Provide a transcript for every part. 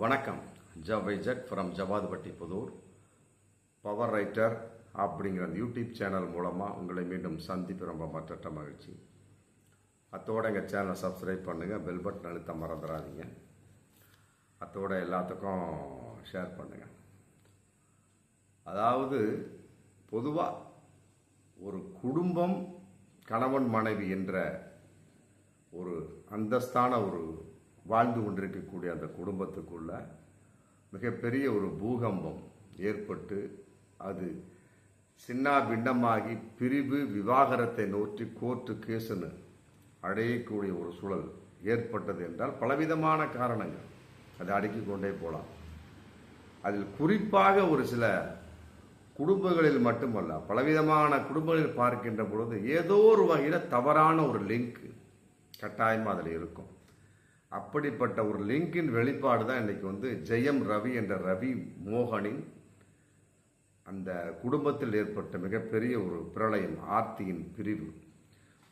வணக்கம். ஜவைஜட் from Javadupatti Pudur. Power writer அப்படிங்கிற அந்த யூடியூப் சேனல் மூலமாக உங்களை மீண்டும் சந்திப்பு ரொம்ப மற்ற மகிழ்ச்சி. அத்தோட எங்கள் சேனலை சப்ஸ்கிரைப் பண்ணுங்கள், பெல் பட்டன் அழுத்த மறந்துடாதீங்க. அத்தோட எல்லாத்துக்கும் ஷேர் பண்ணுங்கள். அதாவது பொதுவாக ஒரு குடும்பம், கணவன் மனைவி என்ற ஒரு அந்தஸ்தான ஒரு வாழ்ந்து கொண்டிருக்கக்கூடிய அந்த குடும்பத்துக்குள்ள மிகப்பெரிய ஒரு பூகம்பம் ஏற்பட்டு அது சின்ன பின்னமாகி பிரிவு விவாகரத்தை நோக்கி கோர்ட்டு கேசுன்னு அடையக்கூடிய ஒரு சூழல் ஏற்பட்டது என்றால் பலவிதமான காரணங்கள் அதை அடுக்கிக் கொண்டே போகலாம். அதில் குறிப்பாக ஒரு சில குடும்பங்களில் மட்டுமல்ல, பலவிதமான குடும்பங்களில் பார்க்கின்ற பொழுது ஏதோ ஒரு வகையில் தவறான ஒரு லிங்க் கட்டாயமாக அதில் இருக்கும். அப்படிப்பட்ட ஒரு லிங்கின் வெளிப்பாடு தான் இன்னைக்கு ஜெயம் ரவி என்ற ரவி மோகனின் அந்த குடும்பத்தில் ஏற்பட்ட மிகப்பெரிய ஒரு பிரளயம், ஆர்த்தியின் பிரிவு.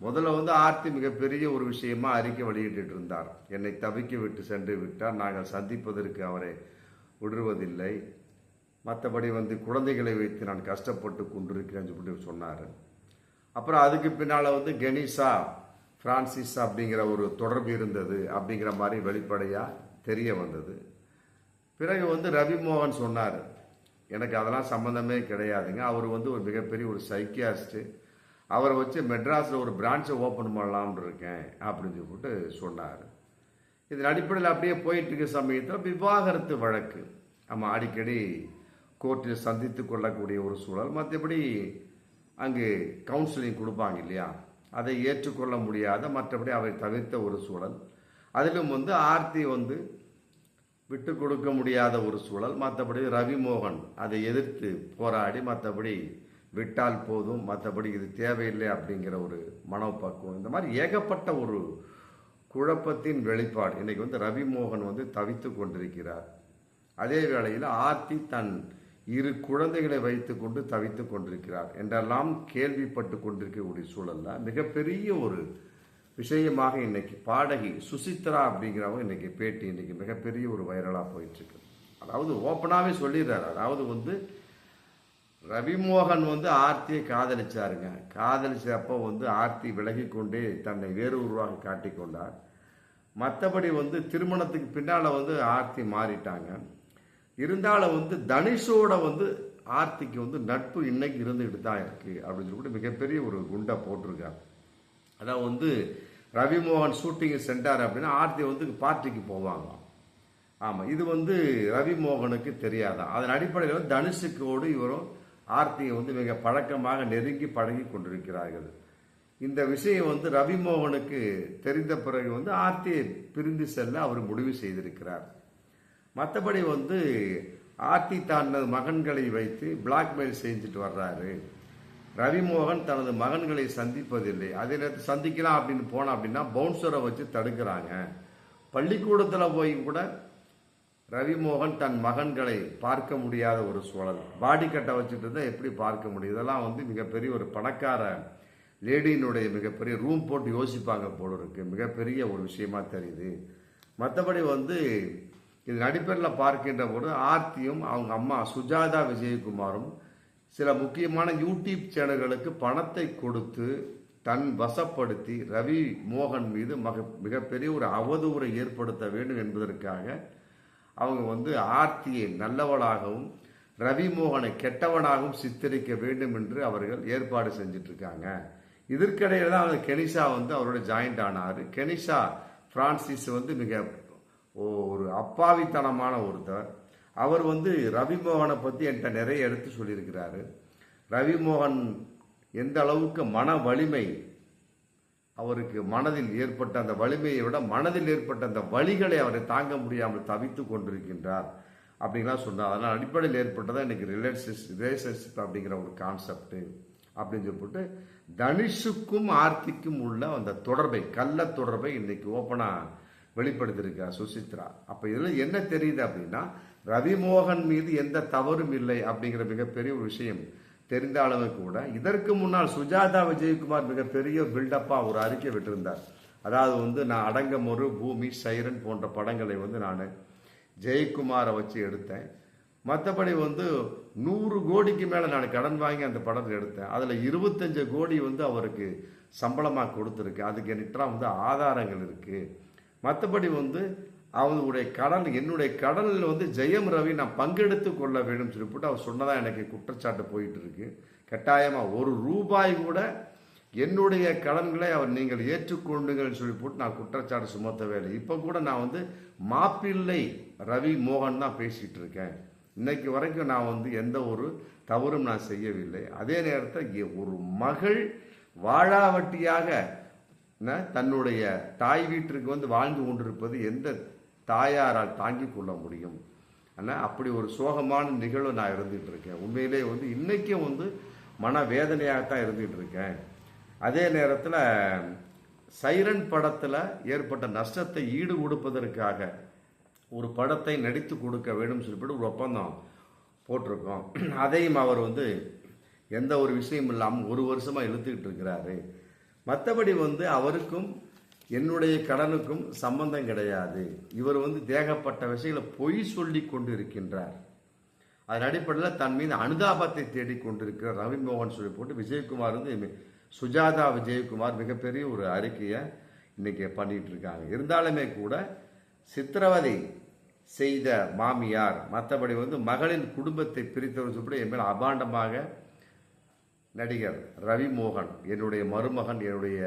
முதல்ல ஆர்த்தி மிகப்பெரிய ஒரு விஷயமா அறிக்கை வெளியிட்டு இருந்தார். என்னை தவிக்க விட்டு சென்று விட்டார், நாங்கள் சந்திப்பதற்கு அவரை விடுவதில்லை, மற்றபடி குழந்தைகளை வைத்து நான் கஷ்டப்பட்டு கொண்டிருக்கிறேன்னு சொல்லிட்டு சொன்னார். அப்புறம் அதுக்கு பின்னால் கெனிஷா பிரான்சிஸ் அப்படிங்கிற ஒரு தொடர்பு இருந்தது அப்படிங்கிற மாதிரி வெளிப்படையாக தெரிய வந்தது. பிறகு ரவி மோகன் சொன்னார், எனக்கு அதெல்லாம் சம்மந்தமே கிடையாதுங்க, அவர் ஒரு மிகப்பெரிய ஒரு சைக்கியாஸ்ட்டு, அவரை வச்சு மெட்ராஸில் ஒரு பிரான்ச்சை ஓப்பன் பண்ணலாம்னு இருக்கேன் அப்படின்னு சொல்லிட்டு சொன்னார். இதன் அடிப்படையில் அப்படியே போயிட்டு இருக்க சமயத்தில் விவாகரத்து வழக்கு நம்ம அடிக்கடி கோர்ட்டில் சந்தித்து கொள்ளக்கூடிய ஒரு சூழல். மற்றபடி அங்கு கவுன்சிலிங் கொடுப்பாங்க இல்லையா, அதை ஏற்றுக்கொள்ள முடியாத, மற்றபடி அவை தவிர்த்த ஒரு சூழல். அதிலும் ஆர்த்தி விட்டு கொடுக்க முடியாத ஒரு சூழல். மற்றபடி ரவி மோகன் அதை எதிர்த்து போராடி மற்றபடி விட்டால் போதும், மற்றபடி இது தேவையில்லை அப்படிங்கிற ஒரு மனோபக்குவம். இந்த மாதிரி ஏகப்பட்ட ஒரு குழப்பத்தின் வெளிப்பாடு. இன்னைக்கு ரவி மோகன் தவித்து கொண்டிருக்கிறார். அதே வேளையில் ஆர்த்தி தன் 2 குழந்தைகளை வைத்துக் கொண்டு தவித்துக் கொண்டிருக்கிறார் என்றெல்லாம் கேள்விப்பட்டு கொண்டிருக்கக்கூடிய சூழல்ல மிகப்பெரிய ஒரு விஷயமாக இன்னைக்கு பாடகி சுசித்ரா அப்படிங்கிறவங்க இன்னைக்கு பேட்டி இன்னைக்கு மிகப்பெரிய ஒரு வைரலா போயிட்டு இருக்கு. அதாவது ஓப்பனாவே சொல்லிடுறாரு. அதாவது ரவிமோகன் ஆர்த்தியை காதலிச்சாருங்க. காதலிச்சப்போ ஆர்த்தி விலகி கொண்டே தன்னை வேறு உருவாக காட்டிக்கொண்டார். மற்றபடி திருமணத்துக்கு பின்னால ஆர்த்தி மாறிட்டாங்க. இருந்தாலும் தனுஷோட ஆர்த்திக்கு நட்பு இன்னைக்கு இருந்துகிட்டு தான் இருக்கு அப்படின்னு சொல்லிட்டு மிகப்பெரிய ஒரு குண்டை போட்டிருக்காரு. அதாவது ரவிமோகன் ஷூட்டிங் சென்றார் அப்படின்னா ஆர்த்தி பார்ட்டிக்கு போவாங்க. ஆமாம், இது ரவிமோகனுக்கு தெரியாதான். அதன் அடிப்படையில் தனுஷுக்கோடு இவரும் ஆர்த்தியை மிக பழக்கமாக நெருங்கி பழகி கொண்டிருக்கிறார்கள். இந்த விஷயம் ரவிமோகனுக்கு தெரிந்த பிறகு ஆர்த்தியை பிரிந்து செல்ல அவர் முடிவு செய்திருக்கிறார். மற்றபடி ஆர்த்தி தனது மகன்களை வைத்து பிளாக்மெயில் செஞ்சுட்டு வர்றாரு. ரவிமோகன் தனது மகன்களை சந்திப்பதில்லை. அதே நேரத்தில் சந்திக்கலாம் அப்படின்னு போனா அப்படின்னா பவுன்சரை வச்சு தடுக்கிறாங்க. பள்ளிக்கூடத்தில் போய் கூட ரவிமோகன் தன் மகன்களை பார்க்க முடியாத ஒரு சூழல். பாடி கட்டை வச்சுட்டு இருந்தால் எப்படி பார்க்க முடியும்? இதெல்லாம் மிகப்பெரிய ஒரு பணக்கார லேடியினுடைய மிகப்பெரிய ரூம் போட்டு யோசிப்பாங்க போல இருக்கு. மிகப்பெரிய ஒரு விஷயமா தெரியுது. மற்றபடி இதன் அடிப்படையில் பார்க்கின்ற போது ஆர்த்தியும் அவங்க அம்மா சுஜாதா விஜயகுமாரும் சில முக்கியமான யூடியூப் சேனல்களுக்கு பணத்தை கொடுத்து தன் வசப்படுத்தி ரவி மோகன் மீது மிகப்பெரிய ஒரு அவதூறை ஏற்படுத்த வேண்டும் என்பதற்காக அவங்க ஆர்த்தியை நல்லவளாகவும் ரவி மோகனை கெட்டவனாகவும் சித்தரிக்க வேண்டும் என்று அவர்கள் ஏற்பாடு செஞ்சிட்டு இருக்காங்க. இதற்கிடையில தான் கெனிஷா அவரோட ஜாயிண்ட் ஆனார். கெனிஷா பிரான்சிஸ் மிக ஒரு அப்பாவித்தனமான ஒருத்தர். அவர் ரவிமோகனை பற்றி என்கிட்ட நிறைய எடுத்து சொல்லியிருக்கிறாரு. ரவிமோகன் எந்த அளவுக்கு மன வலிமை, அவருக்கு மனதில் ஏற்பட்ட அந்த வலிமையை விட மனதில் ஏற்பட்ட அந்த வலிகளை அவரை தாங்க முடியாமல் தவித்து கொண்டிருக்கின்றார் அப்படின்லாம் சொன்னார். அதனால் அடிப்படையில் ஏற்பட்டதான் இன்னைக்கு ரிலேஷன்ஷிப் அப்படிங்கிற ஒரு கான்செப்ட் அப்படின்னு சொல்லிட்டு தனுஷுக்கும் ஆர்த்திக்கும் உள்ள அந்த தொடர்பை, கள்ள தொடர்பை இன்னைக்கு ஓப்பனா வெளிப்படுத்தியிருக்கார் சுசித்ரா. அப்ப இதுல என்ன தெரியுது அப்படின்னா ரவிமோகன் மீது எந்த தவறும் இல்லை அப்படிங்கிற மிகப்பெரிய ஒரு விஷயம் தெரிந்தாலும் கூட இதற்கு முன்னால் சுஜாதா விஜயகுமார் மிகப்பெரிய பில்டப்பா ஒரு அறிக்கை விட்டிருந்தார். அதாவது நான் அடங்கம் ஒரு பூமி, சைரன் போன்ற படங்களை நான் ஜெயக்குமாரை வச்சு எடுத்தேன். மற்றபடி வந்து 100 கோடிக்கு மேலே நான் கடன் வாங்கி அந்த படத்தை எடுத்தேன். அதில் 25 கோடி வந்து அவருக்கு சம்பளமாக கொடுத்துருக்கு. அதுக்கு என்கிட்ட வந்து ஆதாரங்கள் இருக்குது. மற்றபடி வந்து அவருடைய கடன், என்னுடைய கடனில் வந்து ஜெயம் ரவி நான் பங்கெடுத்து கொள்ள வேண்டும் சொல்லி போட்டு அவர் சொன்னதான் எனக்கு குற்றச்சாட்டு போயிட்டு இருக்கு. கட்டாயமாக 1 ரூபாய் கூட என்னுடைய கடன்களை அவர் நீங்கள் ஏற்றுக்கொண்டுங்கன்னு சொல்லி போட்டு நான் குற்றச்சாட்டு சுமத்தவே இல்லை. இப்போ கூட நான் வந்து மாப்பிள்ளை ரவி மோகன் தான் பேசிகிட்டு இருக்கேன். இன்னைக்கு வரைக்கும் நான் வந்து எந்த ஒரு தவறும் நான் செய்யவில்லை. அதே நேரத்தில் ஒரு மகள் வாழாவட்டியாக தன்னுடைய தாய் வீட்டிற்கு வந்து வாழ்ந்து கொண்டிருப்பது எந்த தாயாரால் தாங்கிக் கொள்ள முடியும்? ஆனால் அப்படி ஒரு சோகமான நிகழ்வு நான் இருந்துகிட்டு இருக்கேன். உண்மையிலே வந்து இன்றைக்கும் வந்து மனவேதனையாகத்தான் இருந்துகிட்டு இருக்கேன். அதே நேரத்தில் சைரன் படத்தில் ஏற்பட்ட நஷ்டத்தை ஈடு கொடுப்பதற்காக ஒரு படத்தை நடித்து கொடுக்க வேண்டும் சொல்லிவிட்டு ஒரு ஒப்பந்தம் போட்டிருக்கோம். அதையும் அவர் வந்து எந்த ஒரு விஷயம் இல்லாமல் 1 வருஷமாக இழுத்துக்கிட்டு இருக்கிறாரு. மற்றபடி வந்து அவருக்கும் என்னுடைய கடனுக்கும் சம்பந்தம் கிடையாது. இவர் வந்து தேகப்பட்ட விஷயங்களை பொய் சொல்லி கொண்டு இருக்கின்றார். அதன் அடிப்படையில் தன் மீது அனுதாபத்தை தேடிக்கொண்டிருக்கிற ரவி மோகன் சொல்லி போட்டு விஜயகுமார் வந்து சுஜாதா விஜயகுமார் மிகப்பெரிய ஒரு அறிக்கையை இன்னைக்கு பண்ணிட்டு இருக்காங்க. இருந்தாலுமே கூட சித்திரவதை செய்த மாமியார், மற்றபடி வந்து மகளின் குடும்பத்தை பிரித்தவர் சொல்லி என் மேல் அபாண்டமாக நடிகர் ரவி மோகன், என்னுடைய மருமகன், என்னுடைய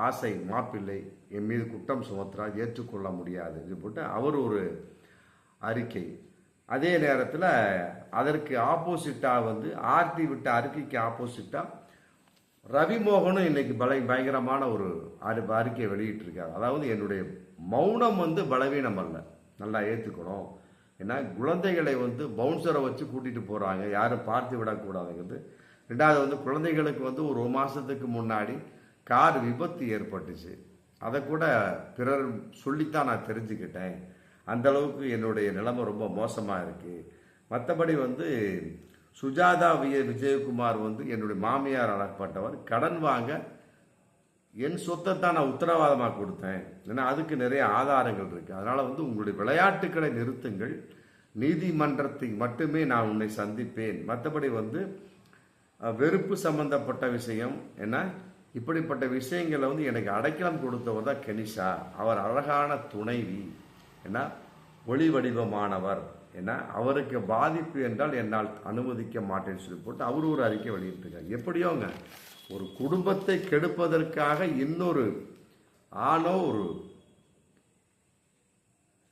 ஆசை மாப்பிள்ளை என் மீது குற்றம் சுமத்துறார், ஏற்றுக்கொள்ள முடியாது இது போட்டு அவர் ஒரு அறிக்கை. அதே நேரத்தில் அதற்கு ஆப்போசிட்டாக வந்து ஆர்த்தி விட்ட அறிக்கைக்கு ஆப்போசிட்டாக ரவி மோகனும் இன்னைக்கு பயங்கரமான ஒரு அறிக்கையை வெளியிட்டிருக்கார். அதாவது என்னுடைய மௌனம் வந்து பலவீனம் அல்ல, நல்லா ஏற்றுக்கணும். ஏன்னா குழந்தைகளை வந்து பவுன்சரை வச்சு கூட்டிகிட்டு போகிறாங்க, யாரும் பார்த்து விடக்கூடாதுங்கிறது. 2வது வந்து குழந்தைகளுக்கு வந்து ஒரு மாதத்துக்கு முன்னாடி கார் விபத்து ஏற்பட்டுச்சு. அதை கூட பிறர் சொல்லித்தான் நான் தெரிஞ்சுக்கிட்டேன். அந்தளவுக்கு என்னுடைய நிலைமை ரொம்ப மோசமாக இருக்குது. மற்றபடி வந்து சுஜாதா விஜயகுமார் வந்து என்னுடைய மாமியார் அழகப்பட்டவர், கடன் வாங்க என் சொத்தை தான் நான் உத்தரவாதமாக கொடுத்தேன். ஏன்னா அதுக்கு நிறைய ஆதாரங்கள் இருக்குது. அதனால் வந்து உங்களுடைய விளையாட்டுக்களை நிறுத்துங்கள், நீதிமன்றத்துக்கு மட்டுமே நான் உன்னை சந்திப்பேன். மற்றபடி வந்து வெறுப்பு சம்பந்தப்பட்ட விஷயம் என்ன, இப்படிப்பட்ட விஷயங்களை வந்து எனக்கு அடைக்கலம் கொடுத்தவர் தான் கெனிஷா. அவர் அழகான துணைவி, ஏன்னா ஒளி வடிவமானவர், ஏன்னா அவருக்கு பாதிப்பு என்றால் என்னால் அனுமதிக்க மாட்டேன்னு சொல்லி போட்டு அவர் ஒரு அறிக்கை வெளியிட்டிருக்கார். எப்படியோங்க ஒரு குடும்பத்தை கெடுப்பதற்காக இன்னொரு ஆணோ ஒரு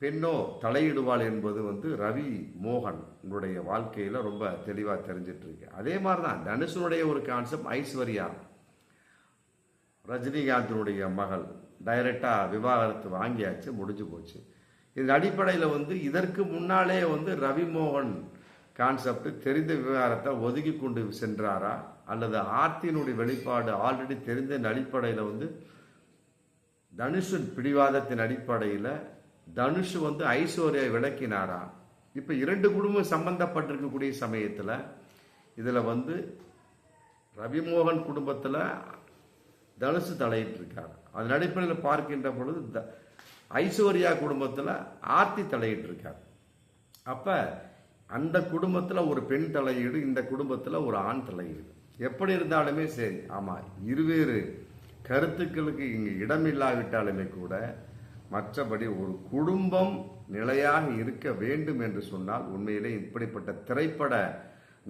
பெண்ணோ தலையிடுவாள் என்பது வந்து ரவி மோகன் உங்களுடைய வாழ்க்கையில் ரொம்ப தெளிவாக தெரிஞ்சிட்டு இருக்கு. அதே மாதிரி தான் தனுஷனுடைய ஒரு கான்செப்ட், ஐஸ்வர்யா ரஜினிகாந்தினுடைய மகள், டைரக்டாக விவாகரத்து வாங்கியாச்சு, முடிஞ்சு போச்சு. இதன் அடிப்படையில் வந்து இதற்கு முன்னாலே வந்து ரவி மோகன் கான்செப்ட் தெரிந்த விவகாரத்தை ஒதுக்கி கொண்டு சென்றாரா, அல்லது ஆர்த்தியினுடைய வெளிப்பாடு ஆல்ரெடி தெரிந்த அடிப்படையில் வந்து தனுஷின் பிடிவாதத்தின் அடிப்படையில் தனுஷ் வந்து ஐஸ்வர்யா விளக்கினாரா? இப்போ 2 குடும்பம் சம்பந்தப்பட்டிருக்கக்கூடிய சமயத்தில் இதில் வந்து ரவிமோகன் குடும்பத்தில் தனுஷ் தலையிட்டு இருக்கார். அதன் அடிப்படையில் பார்க்கின்ற பொழுது ஐஸ்வர்யா குடும்பத்தில் ஆர்த்தி தலையிட்டு இருக்கார். அப்போ அந்த குடும்பத்தில் ஒரு பெண் தலையீடு, இந்த குடும்பத்தில் ஒரு ஆண் தலையீடு. எப்படி இருந்தாலுமே சரி, ஆமாம், இருவேறு கருத்துக்களுக்கு இங்கே இடமில்லாவிட்டாலுமே கூட மற்றபடி ஒரு குடும்பம் நிலையாக இருக்க வேண்டும் என்று சொன்னால் உண்மையிலே இப்படிப்பட்ட திரைப்பட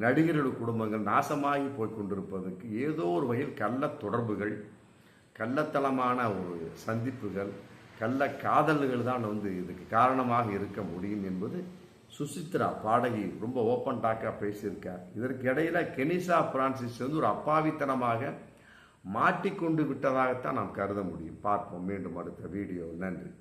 நடிகர்கள் குடும்பங்கள் நாசமாகி போய்கொண்டிருப்பதற்கு ஏதோ ஒரு வகையில் கள்ள தொடர்புகள், கள்ளத்தனமான ஒரு சந்திப்புகள், கள்ள காதல்கள் தான் வந்து இதுக்கு காரணமாக இருக்க முடியும் என்பது சுசித்ரா பாடகி ரொம்ப ஓப்பன் டாக்காக பேசியிருக்கார். இதற்கு இடையில கெனிஷா பிரான்சிஸ் வந்து ஒரு அப்பாவித்தனமாக மாட்டிக்கொண்டு விட்டதாகத்தான் நாம் கருத முடியும். பார்ப்போம் மீண்டும் அடுத்த வீடியோ. நன்றி.